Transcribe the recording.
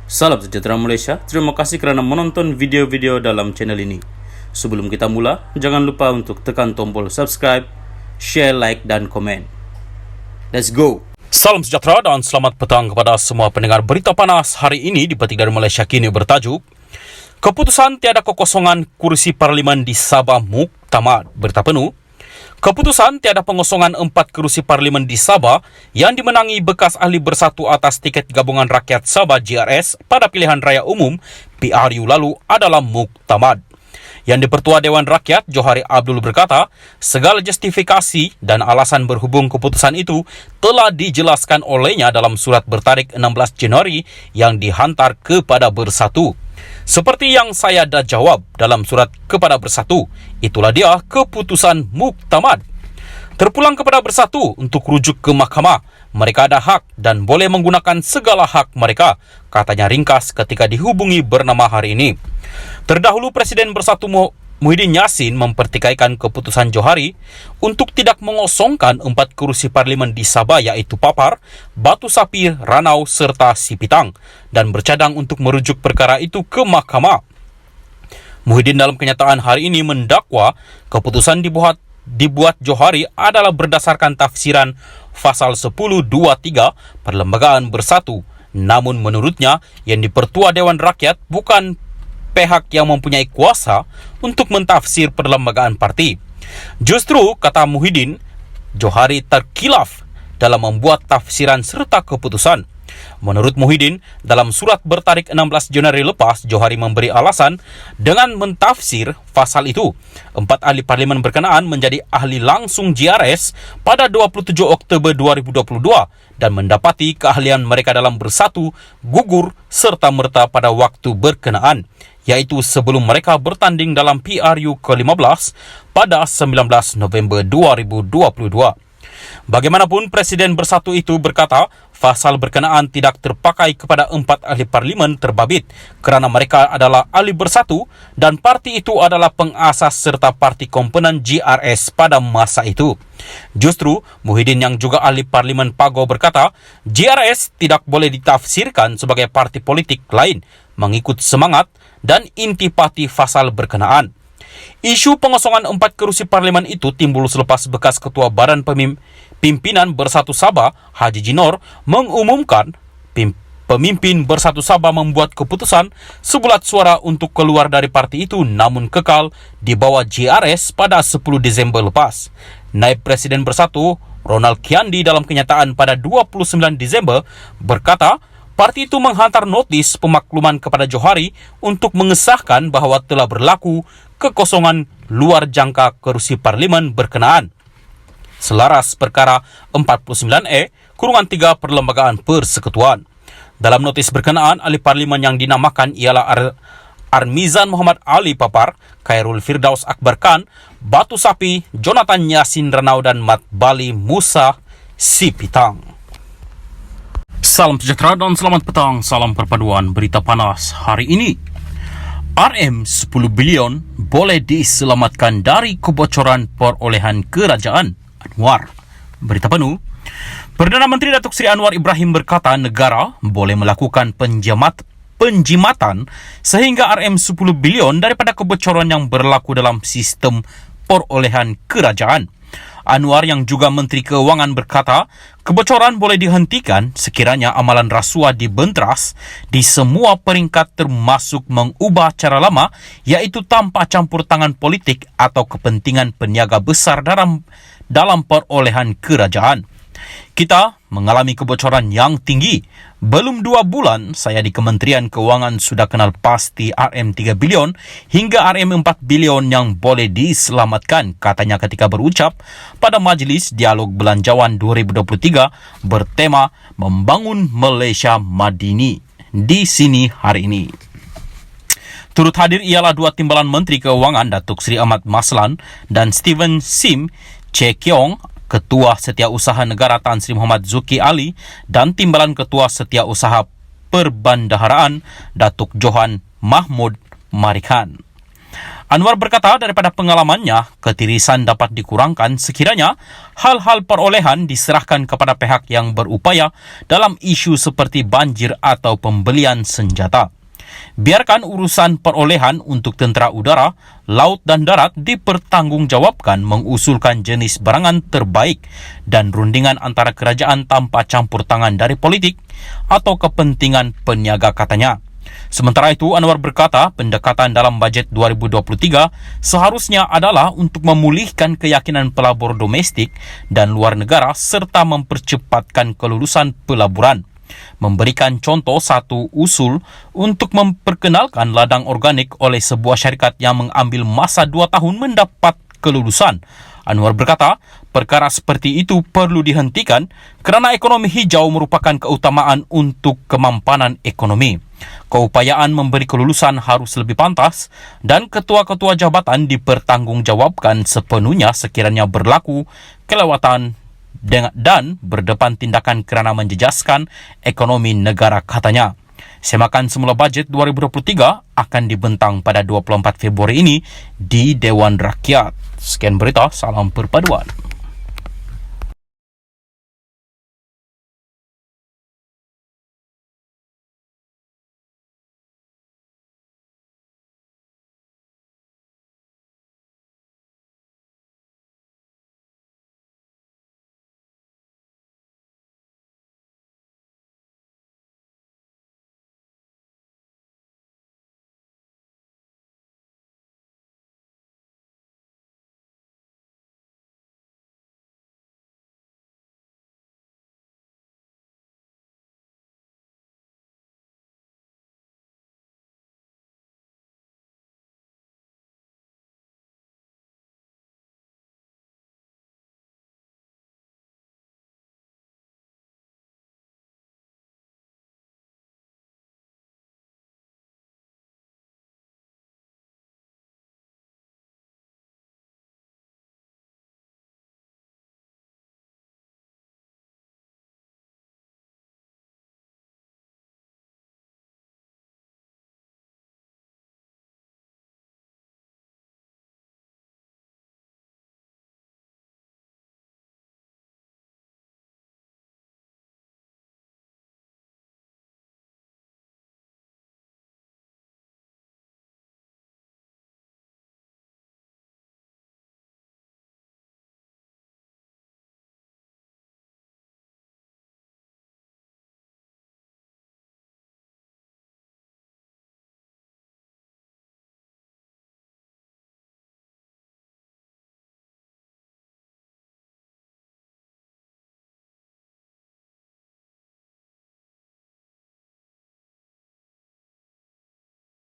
Salam sejahtera Malaysia, terima kasih kerana menonton video-video dalam channel ini. Sebelum kita mula, jangan lupa untuk tekan tombol subscribe, share, like dan komen. Let's go! Salam sejahtera dan selamat petang kepada semua pendengar berita panas hari ini dipetik dari Malaysia Kini bertajuk Keputusan tiada kekosongan kursi parlimen di Sabah Muktamad. Berita penuh, keputusan tiada pengosongan 4 kursi parlimen di Sabah yang dimenangi bekas ahli bersatu atas tiket Gabungan Rakyat Sabah GRS pada pilihan raya umum PRU lalu adalah muktamad. Yang di-Pertua Dewan Rakyat Johari Abdul berkata, segala justifikasi dan alasan berhubung keputusan itu telah dijelaskan olehnya dalam surat bertarikh 16 Januari yang dihantar kepada Bersatu. Seperti yang saya dah jawab dalam surat kepada Bersatu, itulah dia keputusan muktamad. Terpulang kepada Bersatu untuk rujuk ke mahkamah. Mereka ada hak dan boleh menggunakan segala hak mereka, katanya ringkas ketika dihubungi bernama hari ini. Terdahulu Presiden Bersatu Muhyiddin Yassin mempertikaikan keputusan Johari untuk tidak mengosongkan 4 kursi parlimen di Sabah iaitu Papar, Batu Sapi, Ranau serta Sipitang dan bercadang untuk merujuk perkara itu ke mahkamah. Muhyiddin dalam kenyataan hari ini mendakwa keputusan dibuat Johari adalah berdasarkan tafsiran pasal 10.23 Perlembagaan Bersatu. Namun menurutnya yang di-Pertua Dewan Rakyat bukan pihak yang mempunyai kuasa untuk mentafsir perlembagaan parti. Justru, kata Muhyiddin, Johari terkilaf dalam membuat tafsiran serta keputusan. Menurut Muhyiddin, dalam surat bertarikh 16 Januari lepas, Johari memberi alasan dengan mentafsir pasal itu. 4 ahli parlimen berkenaan menjadi ahli langsung GRS pada 27 Oktober 2022 dan mendapati keahlian mereka dalam Bersatu gugur serta-merta pada waktu berkenaan, yaitu sebelum mereka bertanding dalam PRU ke-15 pada 19 November 2022. Bagaimanapun, Presiden Bersatu itu berkata, pasal berkenaan tidak terpakai kepada 4 ahli parlimen terbabit kerana mereka adalah ahli Bersatu dan parti itu adalah pengasas serta parti komponen GRS pada masa itu. Justru, Muhyiddin yang juga ahli parlimen Pago berkata, GRS tidak boleh ditafsirkan sebagai parti politik lain mengikut semangat dan intipati pasal berkenaan. Isu pengosongan 4 kursi parlimen itu timbul selepas bekas Ketua Badan Pimpinan Bersatu Sabah, Haji Jinor, mengumumkan pemimpin Bersatu Sabah membuat keputusan sebulat suara untuk keluar dari parti itu namun kekal di bawah GRS pada 10 Disember lepas. Naib Presiden Bersatu, Ronald Kiandi dalam kenyataan pada 29 Disember berkata, parti itu menghantar notis pemakluman kepada Johari untuk mengesahkan bahawa telah berlaku kekosongan luar jangka kursi parlimen berkenaan. Selaras perkara 49E, kurungan 3 Perlembagaan Persekutuan. Dalam notis berkenaan, ahli parlimen yang dinamakan ialah Armizan Muhammad Ali Papar, Khairul Firdaus Akbar Khan, Batu Sapi, Jonathan Yasin Ranau dan Mat Bali Musa Sipitang. Salam sejahtera dan selamat petang. Salam perpaduan berita panas hari ini. RM 10 bilion boleh diselamatkan dari kebocoran perolehan kerajaan. Anwar. Berita penuh. Perdana Menteri Datuk Seri Anwar Ibrahim berkata negara boleh melakukan penjimatan sehingga RM 10 bilion daripada kebocoran yang berlaku dalam sistem perolehan kerajaan. Anwar yang juga Menteri Keuangan berkata, kebocoran boleh dihentikan sekiranya amalan rasuah dibenteras di semua peringkat termasuk mengubah cara lama iaitu tanpa campur tangan politik atau kepentingan peniaga besar dalam perolehan kerajaan. Kita mengalami kebocoran yang tinggi. Belum 2 bulan saya di Kementerian Keuangan sudah kenal pasti RM 3 bilion hingga RM 4 bilion yang boleh diselamatkan, katanya ketika berucap pada Majlis Dialog Belanjawan 2023 bertema Membangun Malaysia Madini di sini hari ini. Turut hadir ialah 2 timbalan Menteri Keuangan Datuk Seri Ahmad Maslan dan Steven Sim Chekiong, Ketua Setiausaha Negara Tan Sri Muhammad Zuki Ali dan Timbalan Ketua Setiausaha Perbandaharaan Datuk Johan Mahmud Marikan. Anwar berkata daripada pengalamannya, ketirisan dapat dikurangkan sekiranya hal-hal perolehan diserahkan kepada pihak yang berupaya dalam isu seperti banjir atau pembelian senjata. Biarkan urusan perolehan untuk tentera udara, laut dan darat dipertanggungjawabkan mengusulkan jenis barangan terbaik dan rundingan antara kerajaan tanpa campur tangan dari politik atau kepentingan peniaga, katanya. Sementara itu, Anwar berkata pendekatan dalam bajet 2023 seharusnya adalah untuk memulihkan keyakinan pelabur domestik dan luar negara serta mempercepatkan kelulusan pelaburan. Memberikan contoh satu usul untuk memperkenalkan ladang organik oleh sebuah syarikat yang mengambil masa 2 tahun mendapat kelulusan. Anwar berkata, perkara seperti itu perlu dihentikan kerana ekonomi hijau merupakan keutamaan untuk kemampanan ekonomi. Keupayaan memberi kelulusan harus lebih pantas dan ketua-ketua jabatan dipertanggungjawabkan sepenuhnya sekiranya berlaku kelewatan dan berdepan tindakan kerana menjejaskan ekonomi negara, katanya. Semakan semula bajet 2023 akan dibentang pada 24 Februari ini di Dewan Rakyat. Sekian berita, salam perpaduan.